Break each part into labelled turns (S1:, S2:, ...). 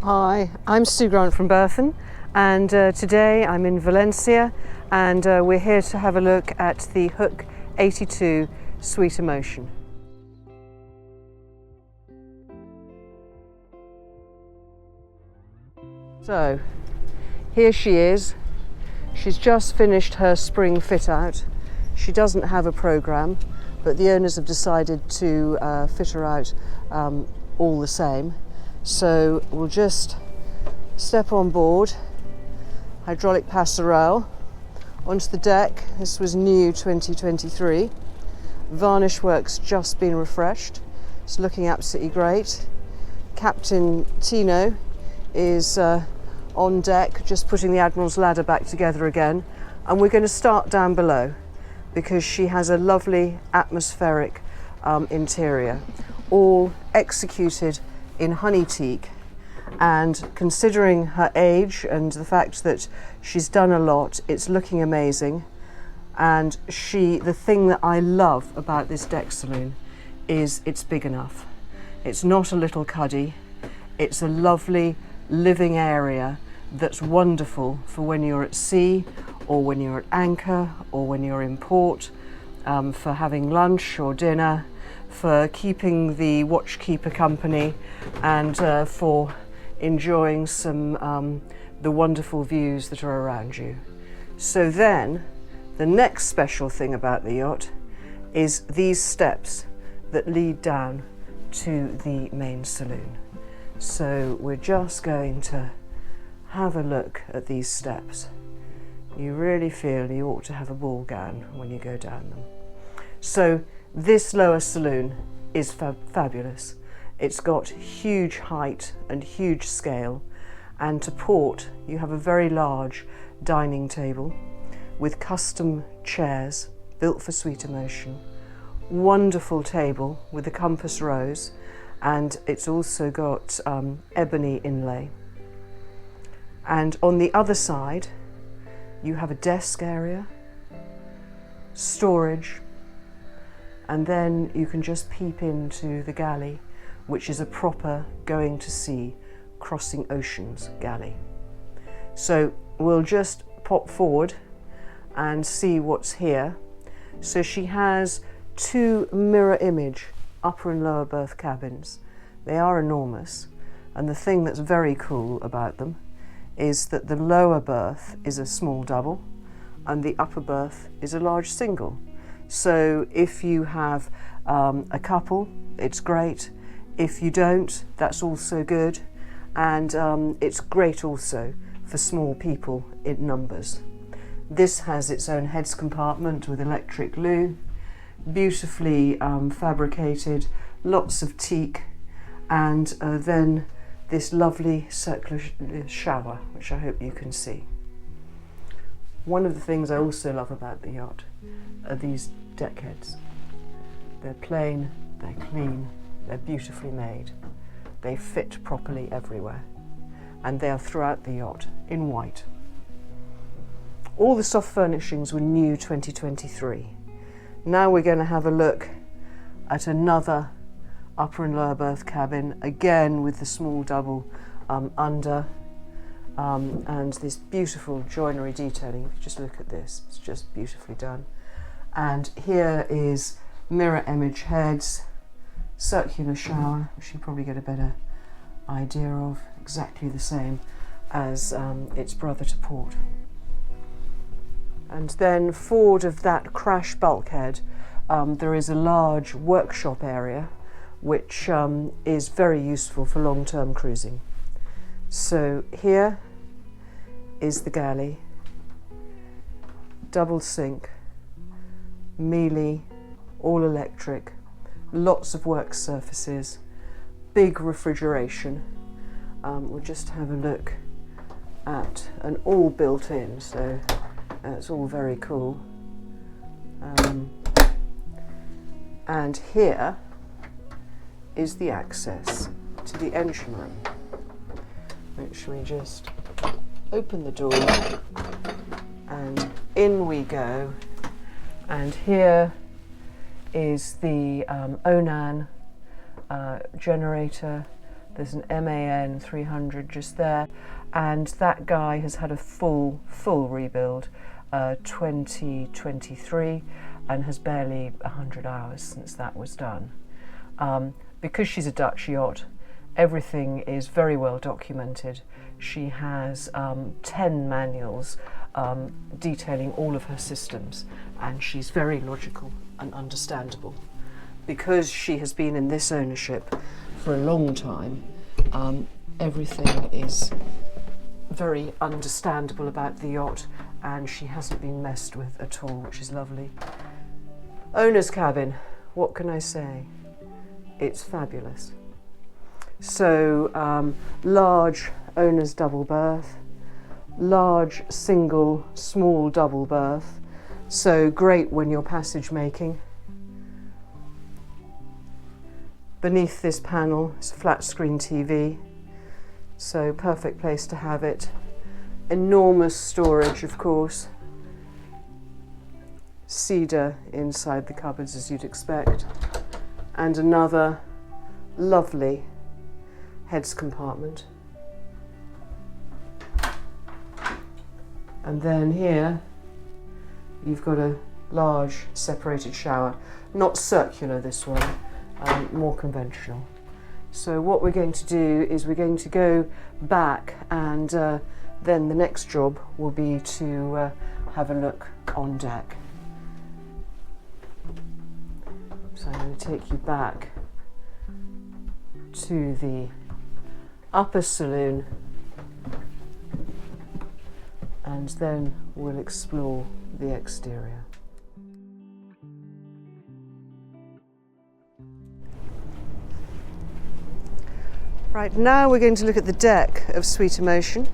S1: Hi, I'm Sue Grant from Berthon, and today I'm in Valencia, and we're here to have a look at the Hoek 82 Sweet Emotion. So here she is. She's just finished her spring fit out. She doesn't have a programme, but the owners have decided to fit her out all the same. So we'll just step on board, hydraulic passerelle, onto the deck. This was new 2023. Varnish work's just been refreshed. It's looking absolutely great. Captain Tino is on deck, just putting the Admiral's ladder back together again. And we're going to start down below because she has a lovely atmospheric interior, all executed in honey teak, and considering her age and the fact that she's done a lot, it's looking amazing. And the thing that I love about this deck saloon is it's big enough. It's not a little cuddy, it's a lovely living area that's wonderful for when you're at sea or when you're at anchor or when you're in port, for having lunch or dinner, for keeping the watchkeeper company, and for enjoying some the wonderful views that are around you. So then the next special thing about the yacht is these steps that lead down to the main saloon. So we're just going to have a look at these steps. You really feel you ought to have a ball gown when you go down them. So this lower saloon is fabulous. It's got huge height and huge scale, and to port you have a very large dining table with custom chairs built for Sweet Emotion, wonderful table with a compass rose, and it's also got ebony inlay. And on the other side you have a desk area, storage, and then you can just peep into the galley, which is a proper going to sea, crossing oceans galley. So we'll just pop forward and see what's here. So she has two mirror image upper and lower berth cabins. They are enormous, and the thing that's very cool about them is that the lower berth is a small double and the upper berth is a large single. So if you have a couple, it's great. If you don't, that's also good. And it's great also for small people in numbers. This has its own heads compartment with electric loo, beautifully fabricated, lots of teak, and then this lovely circular shower, which I hope you can see. One of the things I also love about the yacht are these deck heads. They're plain, they're clean, they're beautifully made. They fit properly everywhere, and they are throughout the yacht in white. All the soft furnishings were new 2023. Now we're going to have a look at another upper and lower berth cabin, again with the small double under, and this beautiful joinery detailing. If you just look at this, it's just beautifully done. And here is mirror image heads, circular shower, which you probably get a better idea of, exactly the same as its brother to port. And then forward of that crash bulkhead there is a large workshop area which is very useful for long-term cruising. So here is the galley, double sink, mealy, all electric, lots of work surfaces, big refrigeration. We'll just have a look at, and all built in, so it's all very cool. And here is the access to the engine room, which we just open the door and in we go. And here is the Onan generator, There's an MAN 300 just there, and that guy has had a full rebuild, 2023, and has barely 100 hours since that was done. Because she's a Dutch yacht, everything is very well documented. She has 10 manuals detailing all of her systems, and she's very logical and understandable. Because she has been in this ownership for a long time, everything is very understandable about the yacht, and she hasn't been messed with at all, which is lovely. Owner's cabin, what can I say? It's fabulous. So large owner's double berth, large single small double berth, so great when you're passage making. Beneath this panel is a flat screen TV, so perfect place to have it. Enormous storage, of course. Cedar inside the cupboards, as you'd expect, and another lovely heads compartment. And then here you've got a large separated shower, not circular this one, more conventional. So what we're going to do is we're going to go back, and then the next job will be to have a look on deck. So I'm going to take you back to the upper saloon, and then we'll explore the exterior. Right, now we're going to look at the deck of Sweet Emotion.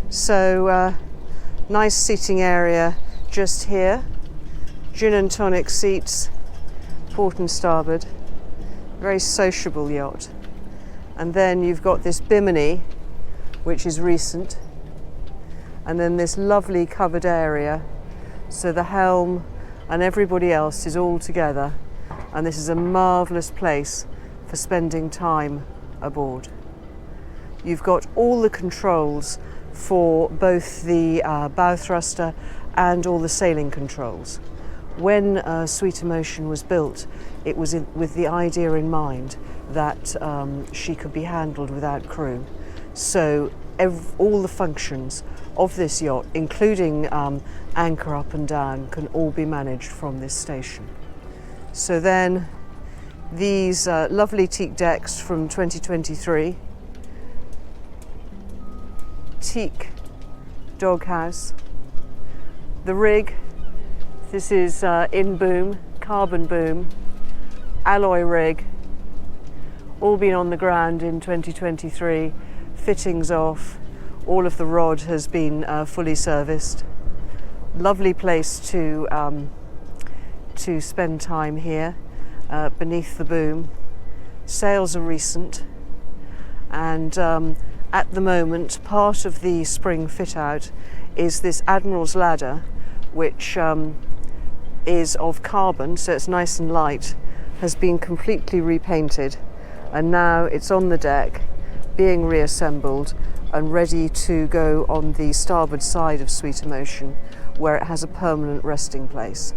S1: So nice seating area just here, gin and tonic seats, port and starboard, very sociable yacht. And then you've got this bimini, which is recent, and then this lovely covered area, so the helm and everybody else is all together, and this is a marvellous place for spending time aboard. You've got all the controls for both the bow thruster and all the sailing controls. When Sweet Emotion was built, it was with the idea in mind that she could be handled without crew. So all the functions of this yacht, including anchor up and down, can all be managed from this station. So then these lovely teak decks from 2023, teak doghouse, the rig, this is in boom, carbon boom, alloy rig, all been on the ground in 2023, fittings off, all of the rod has been fully serviced. Lovely place to spend time here. Beneath the boom. Sails are recent, and at the moment part of the spring fit out is this Admiral's ladder, which is of carbon, so it's nice and light, has been completely repainted, and now it's on the deck being reassembled and ready to go on the starboard side of Sweet Emotion, where it has a permanent resting place.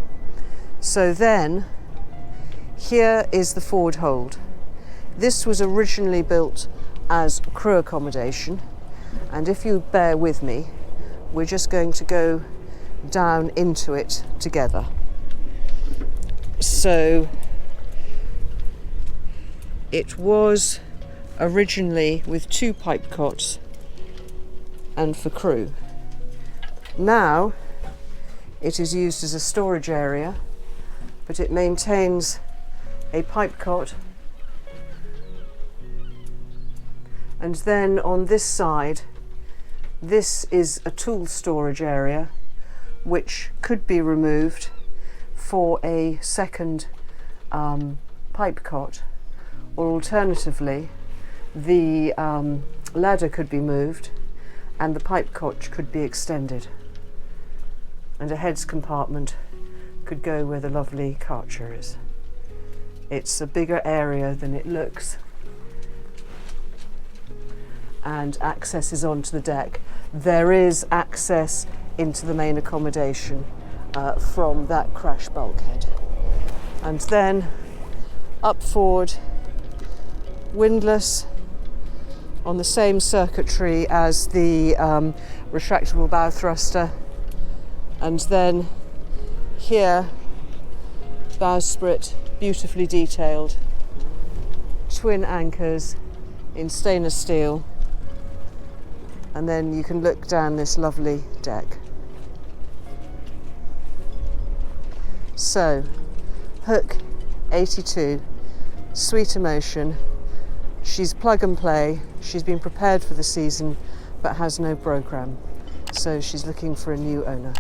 S1: So then here is the forward hold. This was originally built as crew accommodation, and if you bear with me, we're just going to go down into it together. So it was originally with 2 pipe cots and for crew. Now it is used as a storage area, but it maintains a pipe cot, and then on this side, this is a tool storage area which could be removed for a second pipe cot, or alternatively the ladder could be moved and the pipe cot could be extended, and a heads compartment could go where the lovely Karcher is. It's a bigger area than it looks. and access is onto the deck. There is access into the main accommodation from that crash bulkhead. And then up forward, windlass on the same circuitry as the retractable bow thruster, and then here bowsprit, beautifully detailed, twin anchors in stainless steel, and then you can look down this lovely deck. So, Hook 82, sweet emotion. She's plug and play. She's been prepared for the season but has no programme, so she's looking for a new owner.